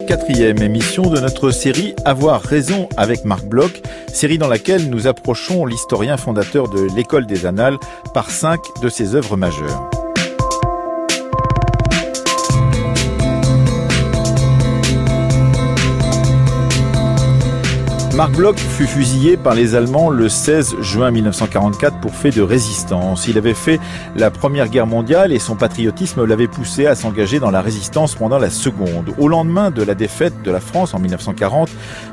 Quatrième émission de notre série Avoir raison avec Marc Bloch, série dans laquelle nous approchons l'historien fondateur de l'École des Annales par 5 de ses œuvres majeures. Marc Bloch fut fusillé par les Allemands le 16 juin 1944 pour fait de résistance. Il avait fait la Première Guerre mondiale et son patriotisme l'avait poussé à s'engager dans la résistance pendant la Seconde. Au lendemain de la défaite de la France en 1940,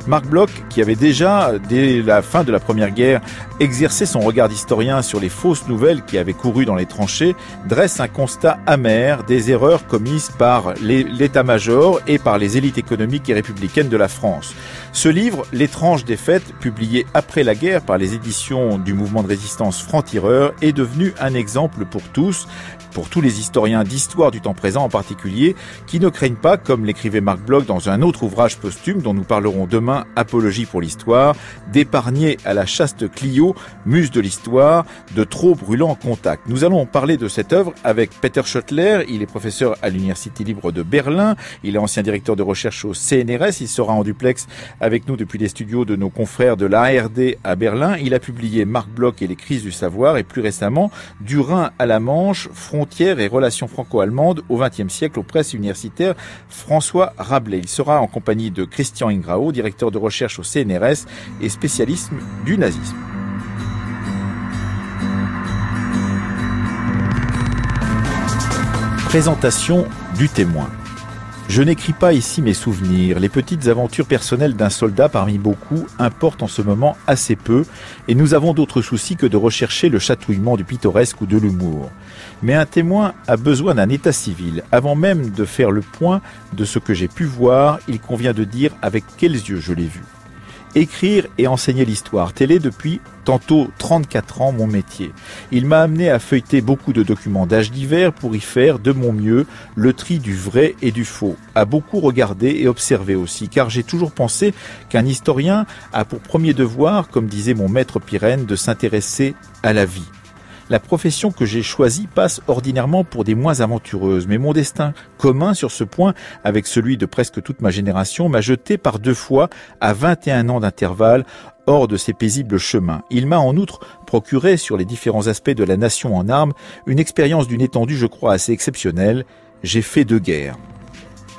Marc Bloch, qui avait déjà, dès la fin de la Première Guerre, exercé son regard d'historien sur les fausses nouvelles qui avaient couru dans les tranchées, dresse un constat amer des erreurs commises par l'état-major et par les élites économiques et républicaines de la France. Ce livre, L'étrange défaite, publié après la guerre par les éditions du mouvement de résistance Franc-Tireur, est devenu un exemple pour tous les historiens d'histoire du temps présent en particulier, qui ne craignent pas, comme l'écrivait Marc Bloch dans un autre ouvrage posthume dont nous parlerons demain, Apologie pour l'histoire, d'épargner à la chaste Clio, muse de l'histoire, de trop brûlants contacts. Nous allons parler de cette œuvre avec Peter Schoettler. Il est professeur à l'Université libre de Berlin. Il est ancien directeur de recherche au CNRS. Il sera en duplex avec nous depuis les studios de nos confrères de l'ARD à Berlin. Il a publié Marc Bloch et les crises du savoir et plus récemment Du Rhin à la Manche, frontières et relations franco-allemandes au XXe siècle aux presses universitaires François Rabelais. Il sera en compagnie de Christian Ingrao, directeur de recherche au CNRS et spécialiste du nazisme. Présentation du témoin. Je n'écris pas ici mes souvenirs. Les petites aventures personnelles d'un soldat parmi beaucoup importent en ce moment assez peu et nous avons d'autres soucis que de rechercher le chatouillement du pittoresque ou de l'humour. Mais un témoin a besoin d'un état civil. Avant même de faire le point de ce que j'ai pu voir, il convient de dire avec quels yeux je l'ai vu. Écrire et enseigner l'histoire, tel est depuis tantôt 34 ans mon métier. Il m'a amené à feuilleter beaucoup de documents d'âge divers pour y faire de mon mieux le tri du vrai et du faux. À beaucoup regarder et observer aussi, car j'ai toujours pensé qu'un historien a pour premier devoir, comme disait mon maître Pirenne, de s'intéresser à la vie. La profession que j'ai choisie passe ordinairement pour des moins aventureuses, mais mon destin commun sur ce point avec celui de presque toute ma génération m'a jeté par 2 fois à 21 ans d'intervalle hors de ces paisibles chemins. Il m'a en outre procuré, sur les différents aspects de la nation en armes, une expérience d'une étendue, je crois, assez exceptionnelle. J'ai fait 2 guerres.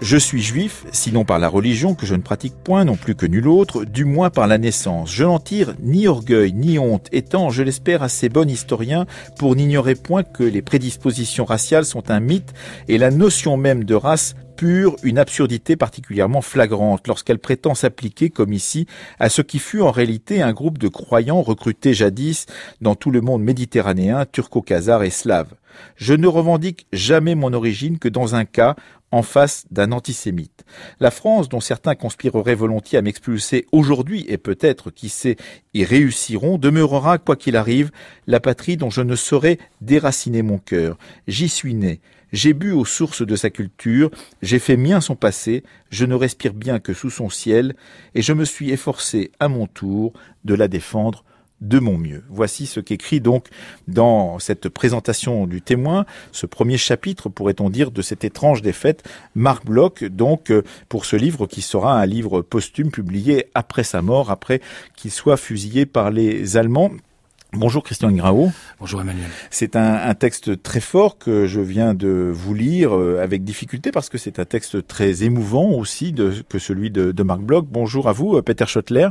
Je suis juif, sinon par la religion que je ne pratique point non plus que nul autre, du moins par la naissance. Je n'en tire ni orgueil ni honte, étant, je l'espère, assez bon historien pour n'ignorer point que les prédispositions raciales sont un mythe et la notion même de race pure une absurdité particulièrement flagrante lorsqu'elle prétend s'appliquer, comme ici, à ce qui fut en réalité un groupe de croyants recrutés jadis dans tout le monde méditerranéen, turco-khazar et slave. Je ne revendique jamais mon origine que dans un cas en face d'un antisémite. La France, dont certains conspireraient volontiers à m'expulser aujourd'hui, et peut-être, qui sait, y réussiront, demeurera, quoi qu'il arrive, la patrie dont je ne saurais déraciner mon cœur. J'y suis né. J'ai bu aux sources de sa culture, j'ai fait mien son passé, je ne respire bien que sous son ciel, et je me suis efforcé à mon tour de la défendre de mon mieux. Voici ce qu'écrit donc dans cette présentation du témoin, ce premier chapitre, pourrait-on dire, de cette étrange défaite, Marc Bloch, donc, pour ce livre qui sera un livre posthume publié après sa mort, après qu'il soit fusillé par les Allemands. Bonjour Christian Ingrao. Bonjour Emmanuel. C'est un texte très fort que je viens de vous lire avec difficulté parce que c'est un texte très émouvant aussi que celui de Marc Bloch. Bonjour à vous, Peter Schoettler.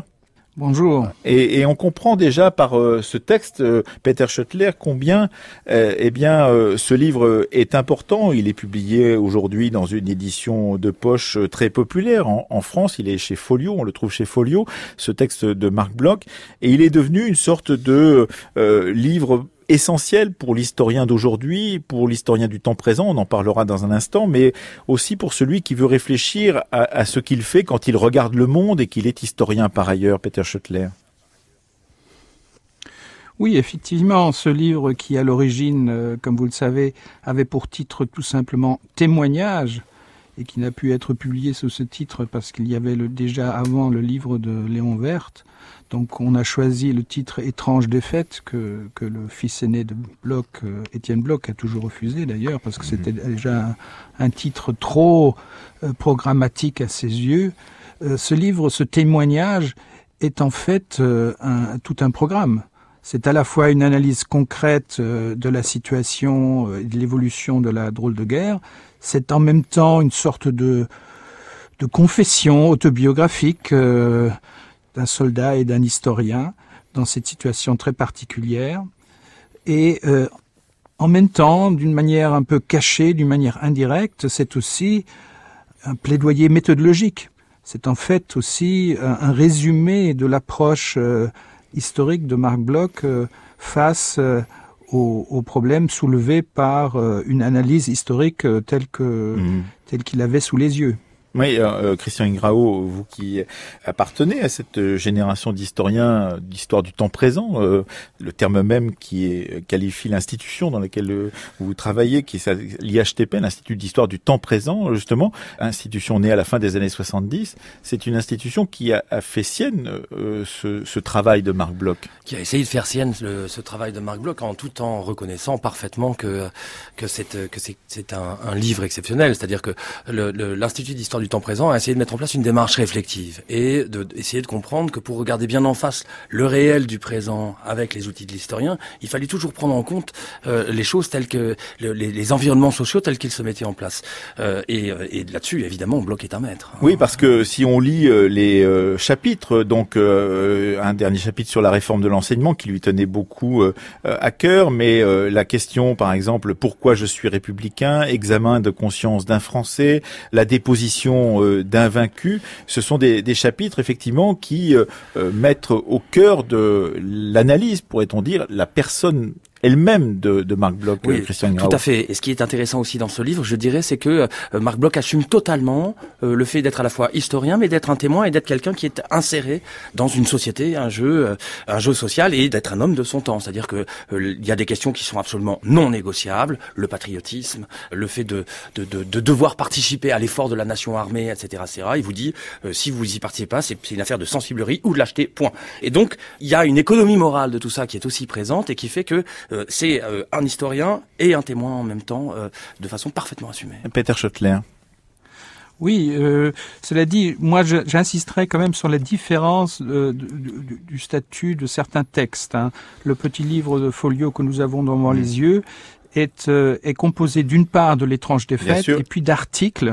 Bonjour. Et on comprend déjà par ce texte, Peter Schoettler, combien ce livre est important. Il est publié aujourd'hui dans une édition de poche très populaire. En France, il est chez Folio, on le trouve chez Folio, ce texte de Marc Bloch. Et il est devenu une sorte de livre essentiel pour l'historien d'aujourd'hui, pour l'historien du temps présent, on en parlera dans un instant, mais aussi pour celui qui veut réfléchir à ce qu'il fait quand il regarde le monde et qu'il est historien par ailleurs, Peter Schoettler. Oui, effectivement, ce livre qui, à l'origine, comme vous le savez, avait pour titre tout simplement « Témoignage », et qui n'a pu être publié sous ce titre parce qu'il y avait déjà avant le livre de Léon Werth. Donc on a choisi le titre Étrange défaite que le fils aîné de Bloch, Étienne Bloch, a toujours refusé d'ailleurs parce que c'était déjà un titre trop programmatique à ses yeux. Ce livre, ce témoignage est en fait tout un programme. C'est à la fois une analyse concrète de la situation et de l'évolution de la drôle de guerre. C'est en même temps une sorte de confession autobiographique d'un soldat et d'un historien dans cette situation très particulière. Et en même temps, d'une manière un peu cachée, d'une manière indirecte, c'est aussi un plaidoyer méthodologique. C'est en fait aussi un résumé de l'approche historique de Marc Bloch face aux problèmes soulevés par une analyse historique telle qu'il avait sous les yeux. Oui, Christian Ingrao, vous qui appartenez à cette génération d'historiens d'histoire du temps présent, le terme même qui qualifie l'institution dans laquelle vous travaillez, qui est l'IHTP, l'Institut d'histoire du temps présent, justement, institution née à la fin des années 70, c'est une institution qui a fait sienne ce travail de Marc Bloch. Qui a essayé de faire sienne ce travail de Marc Bloch tout en reconnaissant parfaitement que c'est un livre exceptionnel, c'est-à-dire que l'Institut d'histoire du temps présent a essayé de mettre en place une démarche réflexive et essayer de comprendre que pour regarder bien en face le réel du présent avec les outils de l'historien, il fallait toujours prendre en compte les choses telles que les environnements sociaux tels qu'ils se mettaient en place. Et là-dessus, évidemment, Bloch est un maître. Oui, parce que si on lit les chapitres, donc un dernier chapitre sur la réforme de l'enseignement qui lui tenait beaucoup à cœur, mais la question, par exemple, pourquoi je suis républicain, examen de conscience d'un Français, la déposition d'un vaincu, ce sont des chapitres effectivement qui mettent au cœur de l'analyse, pourrait-on dire, la personne elle-même de Marc Bloch, oui, Christian Ingrao. Tout à fait. Et ce qui est intéressant aussi dans ce livre, je dirais, c'est que Marc Bloch assume totalement le fait d'être à la fois historien, mais d'être un témoin et d'être quelqu'un qui est inséré dans une société, un jeu social, et d'être un homme de son temps. C'est-à-dire que il y a des questions qui sont absolument non négociables, le patriotisme, le fait de devoir participer à l'effort de la nation armée, etc., etc. Il vous dit, si vous y participez pas, c'est une affaire de sensiblerie ou de lâcheté, point. Et donc, il y a une économie morale de tout ça qui est aussi présente et qui fait que c'est un historien et un témoin en même temps, de façon parfaitement assumée. Peter Schottler. Oui, cela dit, moi j'insisterai quand même sur la différence du statut de certains textes. Hein. Le petit livre de folio que nous avons devant les yeux est composé d'une part de l'étrange défaite et puis d'articles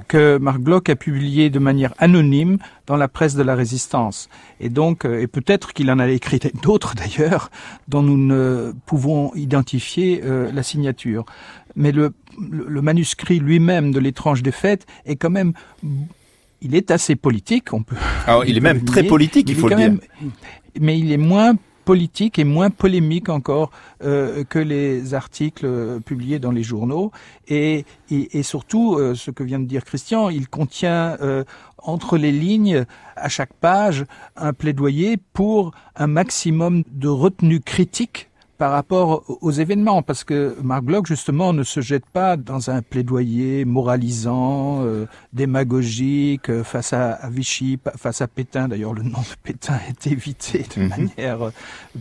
que Marc Bloch a publiés de manière anonyme dans la presse de la Résistance. Et donc, et peut-être qu'il en a écrit d'autres d'ailleurs, dont nous ne pouvons identifier la signature. Mais le manuscrit lui-même de l'étrange défaite est quand même, il est assez politique, on peut. Alors, il est même très politique, il faut le dire. Mais il est moins politique et moins polémique encore que les articles publiés dans les journaux. Et surtout, ce que vient de dire Christian, il contient entre les lignes, à chaque page, un plaidoyer pour un maximum de retenue critique par rapport aux événements, parce que Marc Bloch, justement, ne se jette pas dans un plaidoyer moralisant, démagogique, face à Vichy, face à Pétain. D'ailleurs, le nom de Pétain est évité de manière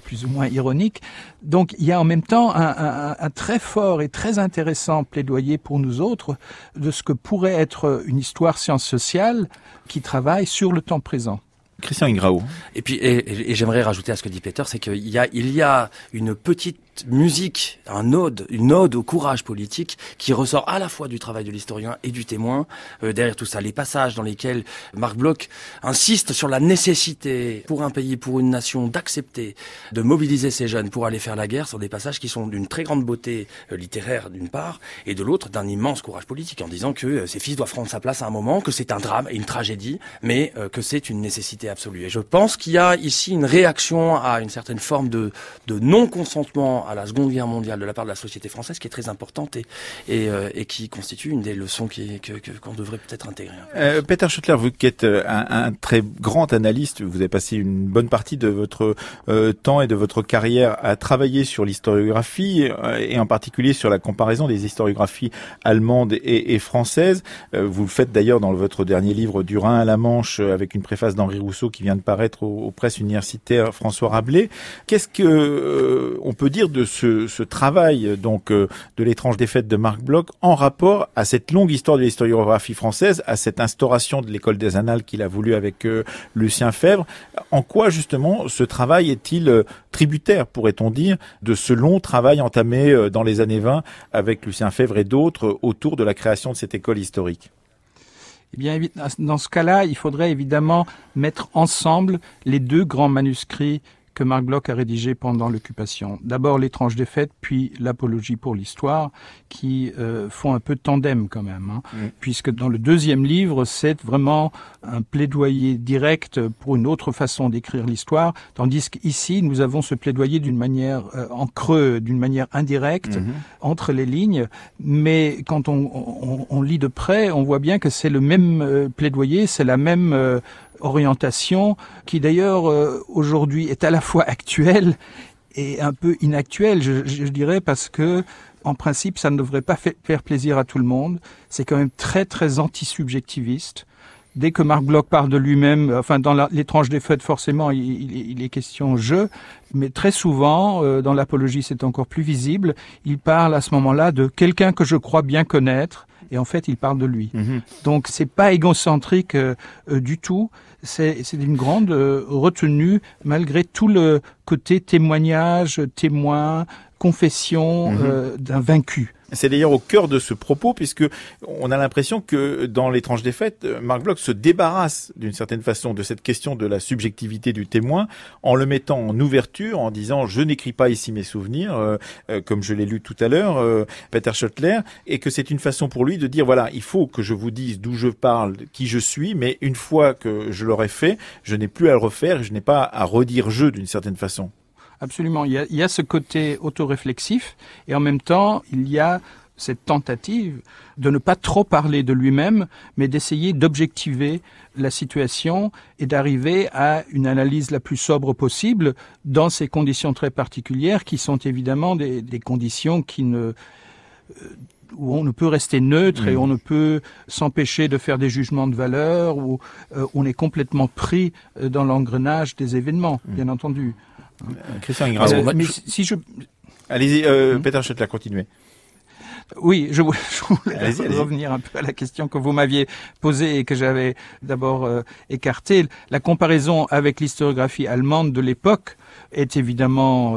plus ou moins ironique. Donc, il y a en même temps un très fort et très intéressant plaidoyer pour nous autres de ce que pourrait être une histoire science sociale qui travaille sur le temps présent. Christian Ingrao. Et puis, et j'aimerais rajouter à ce que dit Peter, c'est qu'il y a une petite musique, une ode au courage politique qui ressort à la fois du travail de l'historien et du témoin. Derrière tout ça, les passages dans lesquels Marc Bloch insiste sur la nécessité pour un pays, pour une nation, d'accepter, de mobiliser ses jeunes pour aller faire la guerre, sont des passages qui sont d'une très grande beauté littéraire d'une part, et de l'autre d'un immense courage politique, en disant que ses fils doivent prendre sa place à un moment, que c'est un drame et une tragédie, mais que c'est une nécessité absolue. Et je pense qu'il y a ici une réaction à une certaine forme de non-consentement notamment à la Seconde Guerre mondiale de la part de la société française, qui est très importante et qui constitue une des leçons qu'on devrait peut-être intégrer. Peter Schoettler, vous qui êtes un très grand analyste, vous avez passé une bonne partie de votre temps et de votre carrière à travailler sur l'historiographie et en particulier sur la comparaison des historiographies allemandes et françaises. Vous le faites d'ailleurs dans votre dernier livre Du Rhin à la Manche avec une préface d'Henri Rousseau qui vient de paraître aux presses universitaires François Rabelais. Qu'est-ce que on peut dire de ce travail donc de l'étrange défaite de Marc Bloch en rapport à cette longue histoire de l'historiographie française, à cette instauration de l'école des annales qu'il a voulu avec Lucien Febvre? En quoi justement ce travail est-il tributaire, pourrait-on dire, de ce long travail entamé dans les années 20 avec Lucien Febvre et d'autres autour de la création de cette école historique? Eh bien, dans ce cas-là, il faudrait évidemment mettre ensemble les deux grands manuscrits que Marc Bloch a rédigé pendant l'occupation. D'abord l'étrange défaite, puis l'apologie pour l'histoire, qui font un peu tandem quand même, hein, puisque dans le deuxième livre, c'est vraiment un plaidoyer direct pour une autre façon d'écrire l'histoire, tandis qu'ici, nous avons ce plaidoyer d'une manière en creux, d'une manière indirecte, entre les lignes, mais quand on lit de près, on voit bien que c'est le même plaidoyer, c'est la même orientation qui d'ailleurs aujourd'hui est à la fois actuelle et un peu inactuelle, je dirais, parce que en principe ça ne devrait pas faire plaisir à tout le monde. C'est quand même très très anti-subjectiviste. Dès que Marc Bloch parle de lui-même, enfin dans l'étrange défaite forcément il est question je, mais très souvent dans l'apologie c'est encore plus visible. Il parle à ce moment-là de quelqu'un que je crois bien connaître. Et en fait, il parle de lui. Donc, c'est pas égocentrique du tout. C'est une grande retenue, malgré tout le côté témoignage, témoin, confession d'un vaincu. C'est d'ailleurs au cœur de ce propos, puisque on a l'impression que dans l'étrange défaite, Marc Bloch se débarrasse d'une certaine façon de cette question de la subjectivité du témoin, en le mettant en ouverture, en disant « je n'écris pas ici mes souvenirs », comme je l'ai lu tout à l'heure, Peter Schoettler, et que c'est une façon pour lui de dire « voilà, il faut que je vous dise d'où je parle, qui je suis, mais une fois que je l'aurai fait, je n'ai plus à le refaire et je n'ai pas à redire « je » d'une certaine façon ». Absolument. Il y a ce côté autoréflexif et en même temps, il y a cette tentative de ne pas trop parler de lui-même, mais d'essayer d'objectiver la situation et d'arriver à une analyse la plus sobre possible dans ces conditions très particulières qui sont évidemment des conditions où on ne peut rester neutre et on ne peut s'empêcher de faire des jugements de valeur, où on est complètement pris dans l'engrenage des événements, bien entendu. Christian Ingrao. Mais si je... Allez-y, Peter Schoettler, continuez. Oui, je voulais revenir un peu à la question que vous m'aviez posée et que j'avais d'abord écartée. La comparaison avec l'historiographie allemande de l'époque est évidemment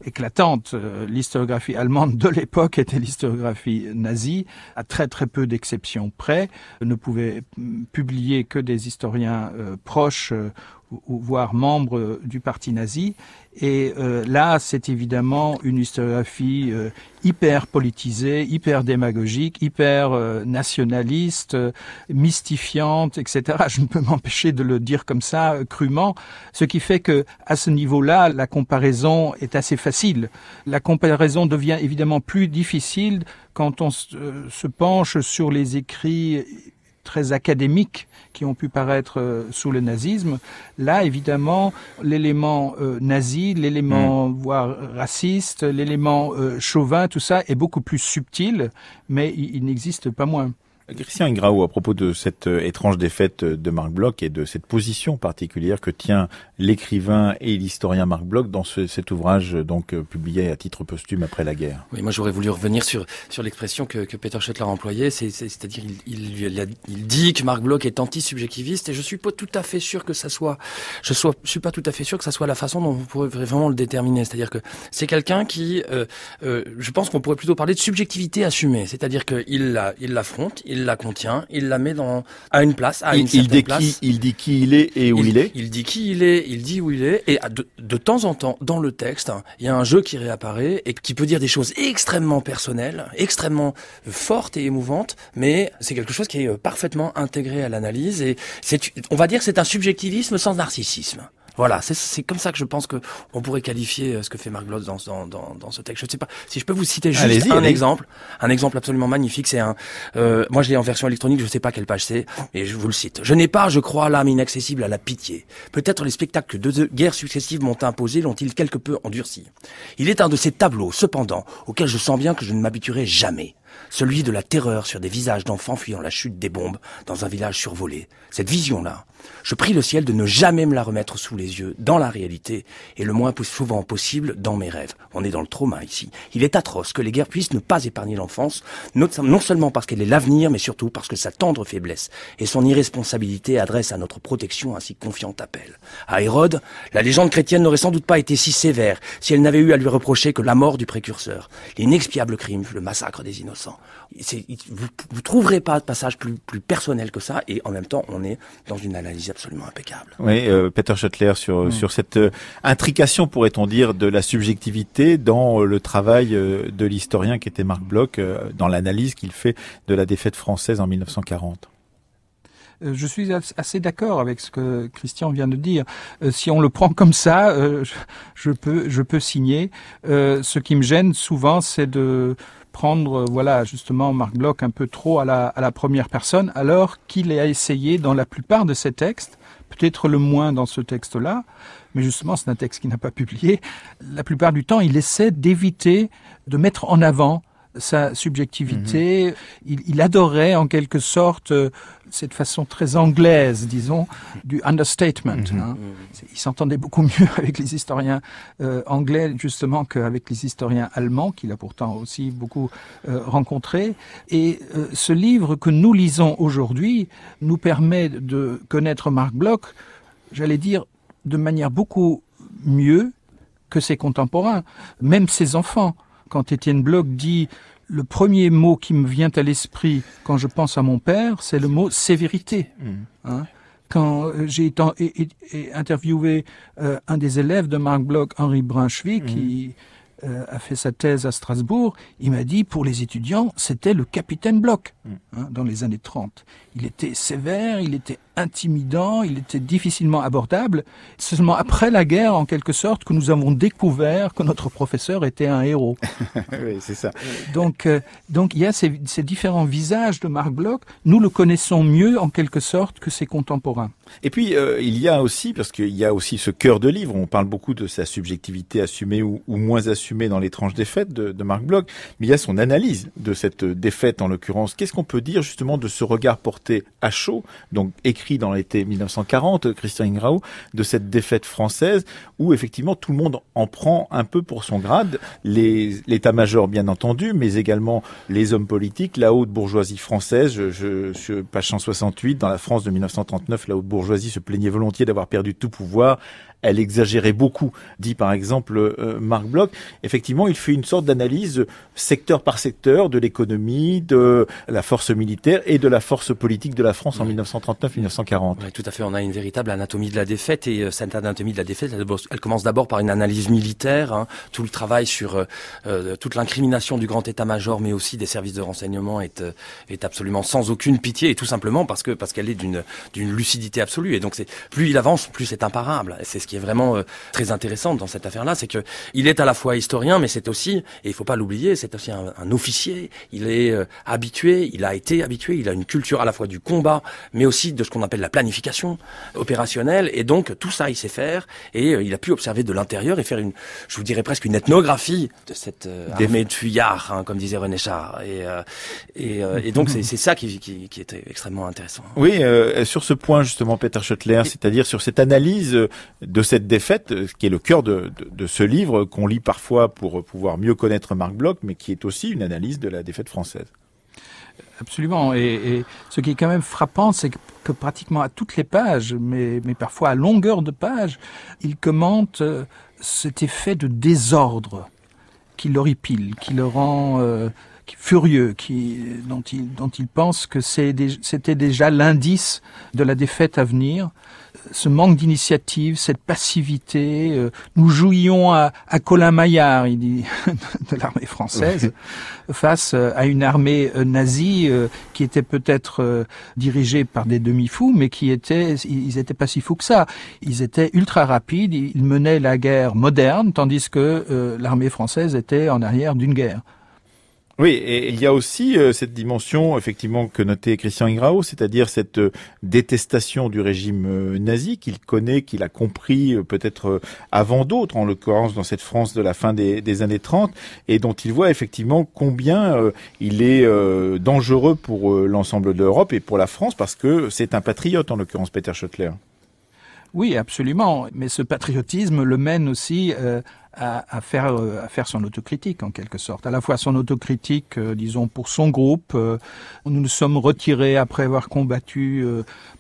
éclatante. L'historiographie allemande de l'époque était l'historiographie nazie, à très très peu d'exceptions près, ne pouvait publier que des historiens proches ou voire membres du parti nazi. Et là, c'est évidemment une historiographie hyper politisée, hyper démagogique, hyper nationaliste, mystifiante, etc. Je ne peux m'empêcher de le dire comme ça, crûment. Ce qui fait que, à ce niveau-là, la comparaison est assez facile. La comparaison devient évidemment plus difficile quand on se penche sur les écrits très académiques qui ont pu paraître sous le nazisme. Là, évidemment, l'élément nazi, l'élément voire raciste, l'élément chauvin, tout ça est beaucoup plus subtil, mais il n'existe pas moins. Christian Ingrao, à propos de cette étrange défaite de Marc Bloch et de cette position particulière que tient l'écrivain et l'historien Marc Bloch dans cet ouvrage donc publié à titre posthume après la guerre. Oui, moi j'aurais voulu revenir sur l'expression que Peter Schoettler a employée, c'est-à-dire il dit que Marc Bloch est anti-subjectiviste et je suis pas tout à fait sûr que je suis pas tout à fait sûr que ça soit la façon dont vous pourrez vraiment le déterminer. C'est-à-dire que c'est quelqu'un qui, je pense qu'on pourrait plutôt parler de subjectivité assumée, c'est-à-dire qu'il l'affronte, il la contient, il la met à une place, à une certaine place. Il dit qui il est et où il est. Il dit qui il est, il dit où il est, et de temps en temps, dans le texte, il y a un jeu qui réapparaît et qui peut dire des choses extrêmement personnelles, extrêmement fortes et émouvantes, mais c'est quelque chose qui est parfaitement intégré à l'analyse et on va dire que c'est un subjectivisme sans narcissisme. Voilà, c'est comme ça que je pense que on pourrait qualifier ce que fait Marc Bloch dans ce texte. Je ne sais pas si je peux vous citer juste un exemple absolument magnifique. C'est moi je l'ai en version électronique, je ne sais pas quelle page c'est, et je vous le cite. Je n'ai pas, je crois, l'âme inaccessible à la pitié. Peut-être les spectacles que deux guerres successives m'ont imposés l'ont-ils quelque peu endurci. Il est un de ces tableaux, cependant, auxquels je sens bien que je ne m'habituerai jamais. Celui de la terreur sur des visages d'enfants fuyant la chute des bombes dans un village survolé. Cette vision-là, je prie le ciel de ne jamais me la remettre sous les yeux dans la réalité et le moins souvent possible dans mes rêves. On est dans le trauma ici. Il est atroce que les guerres puissent ne pas épargner l'enfance, non seulement parce qu'elle est l'avenir, mais surtout parce que sa tendre faiblesse et son irresponsabilité adressent à notre protection un si confiant appel. À Hérode, la légende chrétienne n'aurait sans doute pas été si sévère si elle n'avait eu à lui reprocher que la mort du précurseur, l'inexpiable crime, le massacre des innocents. Vous trouverez pas de passage plus personnel que ça, et en même temps on est dans une analyse absolument impeccable. Oui, Peter Schoettler, sur cette intrication, pourrait-on dire, de la subjectivité dans le travail de l'historien qui était Marc Bloch, dans l'analyse qu'il fait de la défaite française en 1940. Je suis assez d'accord avec ce que Christian vient de dire. Si on le prend comme ça, je peux signer. Ce qui me gêne souvent, c'est de prendre, justement, Marc Bloch un peu trop à la première personne, alors qu'il a essayé dans la plupart de ses textes, peut-être le moins dans ce texte-là, mais justement, c'est un texte qu'il n'a pas publié. La plupart du temps, il essaie d'éviter de mettre en avant sa subjectivité. Il adorait en quelque sorte cette façon très anglaise, disons, du understatement. Il s'entendait beaucoup mieux avec les historiens anglais justement qu'avec les historiens allemands, qu'il a pourtant aussi beaucoup rencontrés. Et ce livre que nous lisons aujourd'hui nous permet de connaître Marc Bloch, j'allais dire, de manière beaucoup mieux que ses contemporains, même ses enfants. Quand Étienne Bloch dit « le premier mot qui me vient à l'esprit quand je pense à mon père, c'est le mot sévérité ». Quand j'ai interviewé un des élèves de Marc Bloch, Henri Brunswick, qui a fait sa thèse à Strasbourg, il m'a dit, pour les étudiants, c'était le capitaine Bloch, dans les années 30. Il était sévère, il était intimidant, il était difficilement abordable. C'est seulement après la guerre, en quelque sorte, que nous avons découvert que notre professeur était un héros. Oui, c'est ça. Donc il y a ces différents visages de Marc Bloch. Nous le connaissons mieux, en quelque sorte, que ses contemporains. Et puis, il y a aussi, parce qu'il y a aussi ce cœur de livre, on parle beaucoup de sa subjectivité assumée ou moins assumée dans l'étrange défaite de Marc Bloch, mais il y a son analyse de cette défaite, en l'occurrence. Qu'est-ce qu'on peut dire, justement, de ce regard porté à chaud, donc écrit dans l'été 1940, Christian Ingrao, de cette défaite française, où effectivement tout le monde en prend un peu pour son grade, l'état-major bien entendu, mais également les hommes politiques, la haute bourgeoisie française, page 168, dans la France de 1939, la haute bourgeoisie se plaignait volontiers d'avoir perdu tout pouvoir. Elle exagérait beaucoup, dit par exemple Marc Bloch. Effectivement, il fait une sorte d'analyse secteur par secteur de l'économie, de la force militaire et de la force politique de la France en 1939-1940. Oui, tout à fait. On a une véritable anatomie de la défaite, et cette anatomie de la défaite, elle commence d'abord par une analyse militaire. Tout le travail sur toute l'incrimination du grand état-major, mais aussi des services de renseignement est absolument sans aucune pitié, et tout simplement parce qu'elle est d'une lucidité absolue. Et donc plus il avance, plus c'est imparable. C'est ce qui est vraiment très intéressant dans cette affaire-là, c'est que il est à la fois historien, mais c'est aussi, et il faut pas l'oublier, c'est aussi un officier. Il est habitué, il a été habitué, il a une culture à la fois du combat, mais aussi de ce qu'on appelle la planification opérationnelle, et donc tout ça il sait faire, et il a pu observer de l'intérieur et faire je vous dirais presque une ethnographie de cette armée de fuyards, comme disait René Char, et donc c'est ça qui était extrêmement intéressant. Oui, sur ce point justement, Peter Schoettler, c'est-à-dire sur cette analyse de cette défaite, qui est le cœur de ce livre qu'on lit parfois pour pouvoir mieux connaître Marc Bloch, mais qui est aussi une analyse de la défaite française. Absolument. Et ce qui est quand même frappant, c'est que pratiquement à toutes les pages, mais parfois à longueur de page, il commente cet effet de désordre qui l'horripile, qui furieux, dont il pense que c'était déjà l'indice de la défaite à venir. Ce manque d'initiative, cette passivité, nous jouions à Colin Maillard, il dit, de l'armée française, face à une armée nazie qui était peut-être dirigée par des demi-fous, mais ils étaient pas si fous que ça. Ils étaient ultra rapides, ils menaient la guerre moderne, tandis que l'armée française était en arrière d'une guerre. Oui, et il y a aussi cette dimension, effectivement, que notait Christian Ingrao, c'est-à-dire cette détestation du régime nazi qu'il connaît, qu'il a compris peut-être avant d'autres, en l'occurrence dans cette France de la fin des années 30, et dont il voit effectivement combien il est dangereux pour l'ensemble de l'Europe et pour la France, parce que c'est un patriote, en l'occurrence, Peter Schoettler. Oui, absolument. Mais ce patriotisme le mène aussi à faire son autocritique, en quelque sorte. À la fois son autocritique, disons, pour son groupe. Nous nous sommes retirés après avoir combattu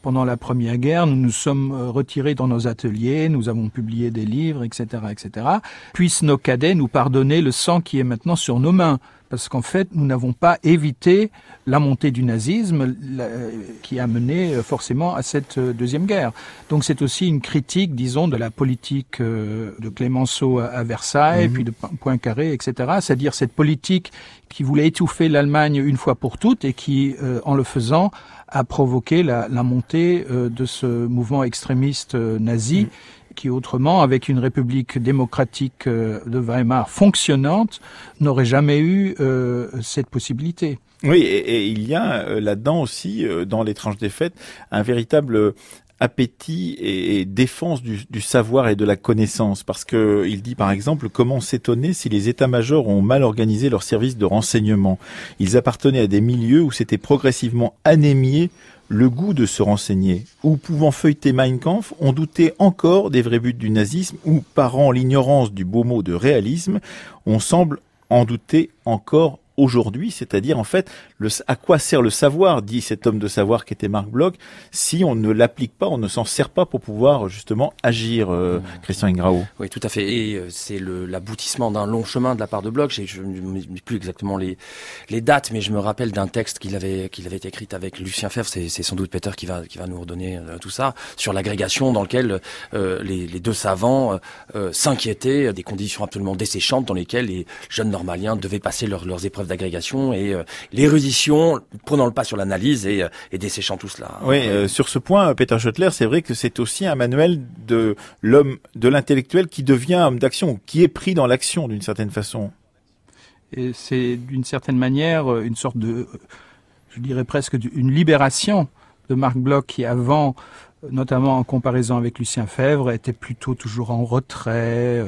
pendant la Première Guerre. Nous nous sommes retirés dans nos ateliers. Nous avons publié des livres, etc., etc. Puissent nos cadets nous pardonner le sang qui est maintenant sur nos mains. Parce qu'en fait, nous n'avons pas évité la montée du nazisme qui a mené forcément à cette Deuxième Guerre. Donc c'est aussi une critique, disons, de la politique de Clémenceau à Versailles, puis de Poincaré, etc. C'est-à-dire cette politique qui voulait étouffer l'Allemagne une fois pour toutes et qui, en le faisant, a provoqué la montée de ce mouvement extrémiste nazi, qui autrement, avec une république démocratique de Weimar fonctionnante, n'aurait jamais eu cette possibilité. Oui, et il y a là-dedans aussi, dans l'étrange défaite, un véritable appétit et défense du savoir et de la connaissance, parce que il dit par exemple comment s'étonner si les états-majors ont mal organisé leurs services de renseignement. Ils appartenaient à des milieux où s'était progressivement anémié le goût de se renseigner, où pouvant feuilleter Mein Kampf, on doutait encore des vrais buts du nazisme, ou parant l'ignorance du beau mot de réalisme, on semble en douter encore aujourd'hui, c'est-à-dire en fait, à quoi sert le savoir, dit cet homme de savoir qui était Marc Bloch, si on ne l'applique pas, on ne s'en sert pas pour pouvoir justement agir, Christian Ingrao. Oui, tout à fait. Et c'est l'aboutissement d'un long chemin de la part de Bloch. Je ne sais plus exactement les dates, mais je me rappelle d'un texte qu'il avait écrit avec Lucien Febvre. C'est sans doute Peter qui va nous redonner tout ça, sur l'agrégation, dans lequel les deux savants s'inquiétaient des conditions absolument desséchantes dans lesquelles les jeunes normaliens devaient passer leurs épreuves d'agrégation, et l'érudition prenant le pas sur l'analyse et desséchant tout cela. Oui, sur ce point, Peter Schoettler, c'est vrai que c'est aussi un manuel de l'homme, de l'intellectuel qui devient homme d'action, qui est pris dans l'action d'une certaine façon. Et c'est d'une certaine manière une sorte de, je dirais presque une libération de Marc Bloch qui avant, notamment en comparaison avec Lucien Febvre, était plutôt toujours en retrait,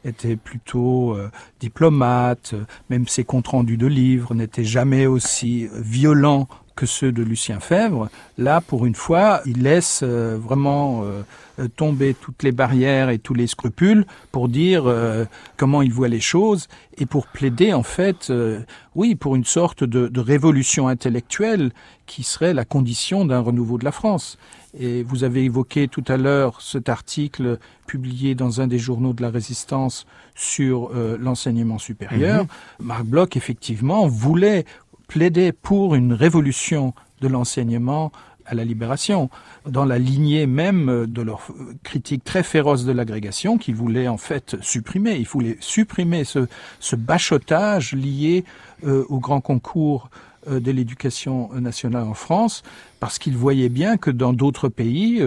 était plutôt diplomate, même ses comptes rendus de livres n'étaient jamais aussi violents que ceux de Lucien Febvre. Là, pour une fois, il laisse vraiment tomber toutes les barrières et tous les scrupules pour dire comment il voit les choses et pour plaider en fait, oui, pour une sorte de révolution intellectuelle qui serait la condition d'un renouveau de la France. Et vous avez évoqué tout à l'heure cet article publié dans un des journaux de la Résistance sur l'enseignement supérieur. Marc Bloch, effectivement, voulait plaider pour une révolution de l'enseignement à la libération, dans la lignée même de leur critique très féroce de l'agrégation qu'ils voulaient en fait supprimer. Ils voulaient supprimer ce bachotage lié au grand concours de l'éducation nationale en France, parce qu'ils voyaient bien que dans d'autres pays,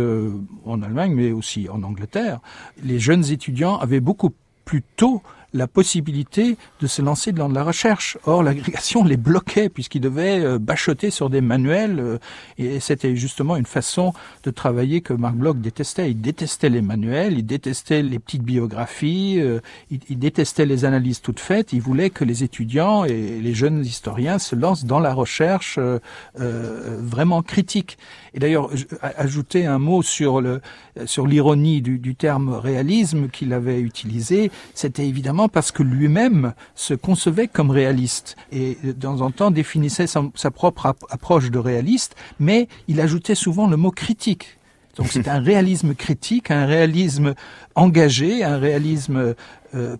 en Allemagne mais aussi en Angleterre, les jeunes étudiants avaient beaucoup plus tôt la possibilité de se lancer dans de la recherche. Or, l'agrégation les bloquait puisqu'ils devaient bachoter sur des manuels et c'était justement une façon de travailler que Marc Bloch détestait. Il détestait les manuels, il détestait les petites biographies, il détestait les analyses toutes faites. Il voulait que les étudiants et les jeunes historiens se lancent dans la recherche vraiment critique. Et d'ailleurs, ajouter un mot sur l'ironie du terme réalisme qu'il avait utilisé, c'était évidemment parce que lui-même se concevait comme réaliste et de temps en temps définissait sa propre approche de réaliste, mais il ajoutait souvent le mot critique. Donc c'est un réalisme critique, un réalisme engagé, un réalisme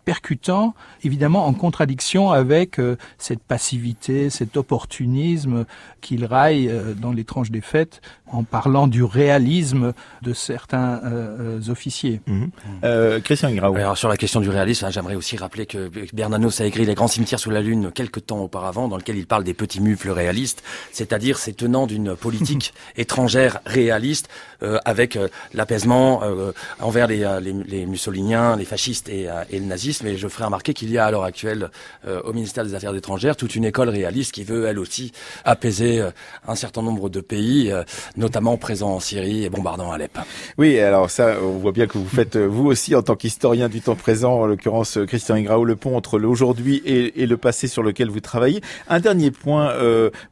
percutant, évidemment en contradiction avec cette passivité, cet opportunisme qu'il raille dans l'étrange défaite en parlant du réalisme de certains officiers. Christian Ingrao. Alors sur la question du réalisme, j'aimerais aussi rappeler que Bernanos a écrit Les Grands Cimetières sous la Lune quelque temps auparavant, dans lequel il parle des petits mufles réalistes, c'est-à-dire ces tenants d'une politique étrangère réaliste, avec l'apaisement envers les mussoliniens, les fascistes et le nazisme. Et je ferai remarquer qu'il y a à l'heure actuelle au ministère des Affaires étrangères toute une école réaliste qui veut elle aussi apaiser un certain nombre de pays, notamment présents en Syrie et bombardant Alep. Oui, alors ça, on voit bien que vous faites, vous aussi, en tant qu'historien du temps présent, en l'occurrence Christian Ingrao, le pont entre l'aujourd'hui et le passé sur lequel vous travaillez. Un dernier point,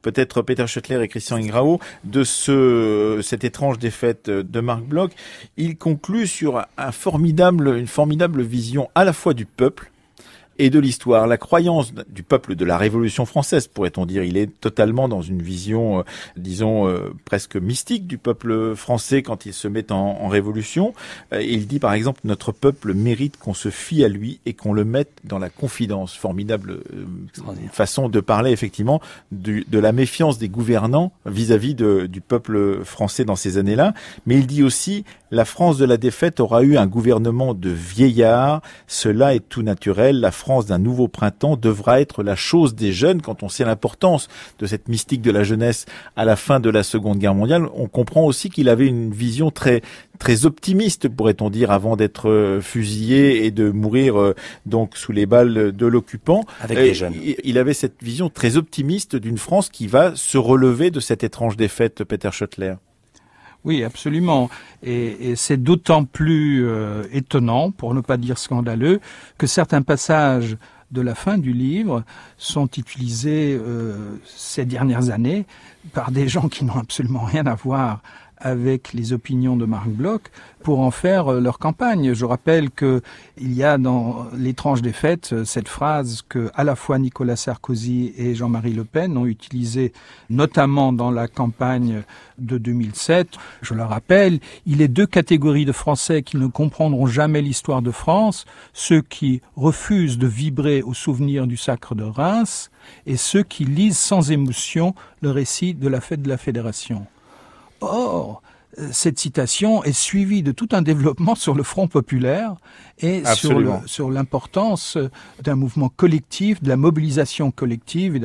peut-être Peter Schoettler et Christian Ingrao, de cette étrange défaite de Marc Bloch. Il conclut sur une formidable vision à la fois du peuple et de l'histoire. La croyance du peuple de la Révolution française, pourrait-on dire. Il est totalement dans une vision, presque mystique du peuple français quand il se met en révolution. Il dit par exemple, notre peuple mérite qu'on se fie à lui et qu'on le mette dans la confidence. Formidable façon de parler effectivement de la méfiance des gouvernants vis-à-vis du peuple français dans ces années-là. Mais il dit aussi, la France de la défaite aura eu un gouvernement de vieillards. Cela est tout naturel. La France d'un nouveau printemps devra être la chose des jeunes. Quand on sait l'importance de cette mystique de la jeunesse à la fin de la Seconde Guerre mondiale, on comprend aussi qu'il avait une vision très très optimiste, pourrait-on dire, avant d'être fusillé et de mourir donc sous les balles de l'occupant. Avec les jeunes. Il avait cette vision très optimiste d'une France qui va se relever de cette étrange défaite, Peter Schoettler. Oui, absolument. Et c'est d'autant plus étonnant, pour ne pas dire scandaleux, que certains passages de la fin du livre sont utilisés ces dernières années par des gens qui n'ont absolument rien à voir avec les opinions de Marc Bloch pour en faire leur campagne. Je rappelle que il y a dans l'étrange défaite cette phrase que à la fois Nicolas Sarkozy et Jean-Marie Le Pen ont utilisée notamment dans la campagne de 2007. Je le rappelle, il est deux catégories de Français qui ne comprendront jamais l'histoire de France, ceux qui refusent de vibrer au souvenir du sacre de Reims et ceux qui lisent sans émotion le récit de la fête de la Fédération. Or, cette citation est suivie de tout un développement sur le Front populaire et sur l'importance d'un mouvement collectif, de la mobilisation collective. Et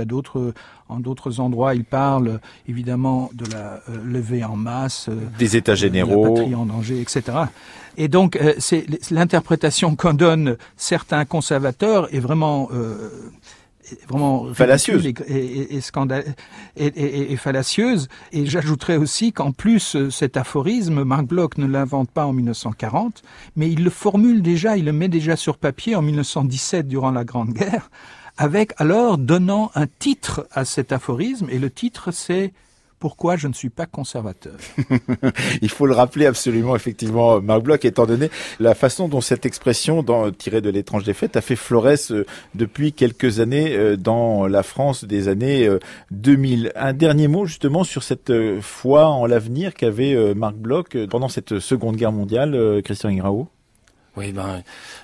en d'autres endroits, il parle évidemment de la levée en masse, des États généraux, de la patrie en danger, etc. Et donc, c'est l'interprétation qu'en donnent certains conservateurs est vraiment fallacieuse et fallacieuse. Et j'ajouterais aussi qu'en plus, cet aphorisme, Marc Bloch ne l'invente pas en 1940, mais il le formule déjà, il le met déjà sur papier en 1917 durant la Grande Guerre, avec alors donnant un titre à cet aphorisme, et le titre c'est Pourquoi je ne suis pas conservateur. Il faut le rappeler absolument, effectivement, Marc Bloch, étant donné la façon dont cette expression, tirée de l'étrange défaite, a fait florès depuis quelques années dans la France des années 2000. Un dernier mot justement sur cette foi en l'avenir qu'avait Marc Bloch pendant cette Seconde Guerre mondiale, Christian Ingrao. Oui,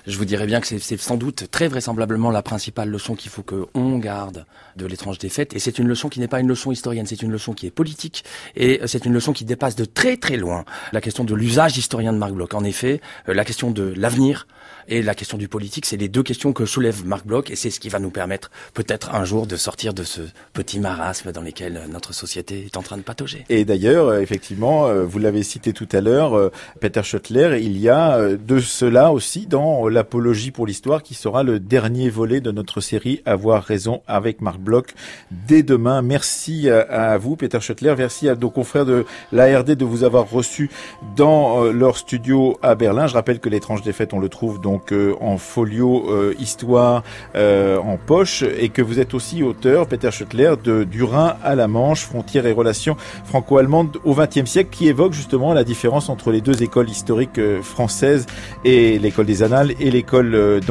je vous dirais bien que c'est sans doute très vraisemblablement la principale leçon qu'il faut qu'on garde de l'étrange défaite. Et c'est une leçon qui n'est pas une leçon historienne, c'est une leçon qui est politique. Et c'est une leçon qui dépasse de très très loin la question de l'usage historien de Marc Bloch. En effet, la question de l'avenir et la question du politique, c'est les deux questions que soulève Marc Bloch. Et c'est ce qui va nous permettre peut-être un jour de sortir de ce petit marasme dans lequel notre société est en train de patauger. Et d'ailleurs, effectivement, vous l'avez cité tout à l'heure, Peter Schoettler, il y a de cela aussi dans l'apologie pour l'histoire qui sera le dernier volet de notre série Avoir raison avec Marc Bloch dès demain. Merci à vous Peter Schoettler, merci à nos confrères de l'ARD de vous avoir reçus dans leur studio à Berlin. Je rappelle que l'étrange défaite on le trouve donc en folio histoire en poche et que vous êtes aussi auteur, Peter Schoettler, de Du Rhin à la Manche, frontières et relations franco-allemandes au XXe siècle, qui évoque justement la différence entre les deux écoles historiques françaises et l'école des Annales et l'école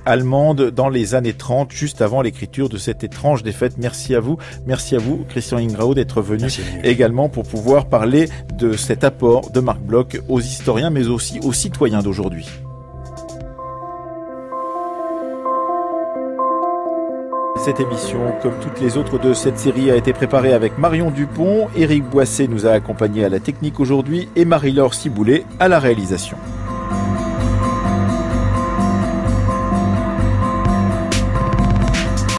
allemande dans les années 30, juste avant l'écriture de cette étrange défaite. Merci à vous Christian Ingrao d'être venu également pour pouvoir parler de cet apport de Marc Bloch aux historiens mais aussi aux citoyens d'aujourd'hui. Cette émission, comme toutes les autres de cette série, a été préparée avec Marion Dupont, Éric Boisset nous a accompagnés à la technique aujourd'hui et Marie-Laure Ciboulet à la réalisation.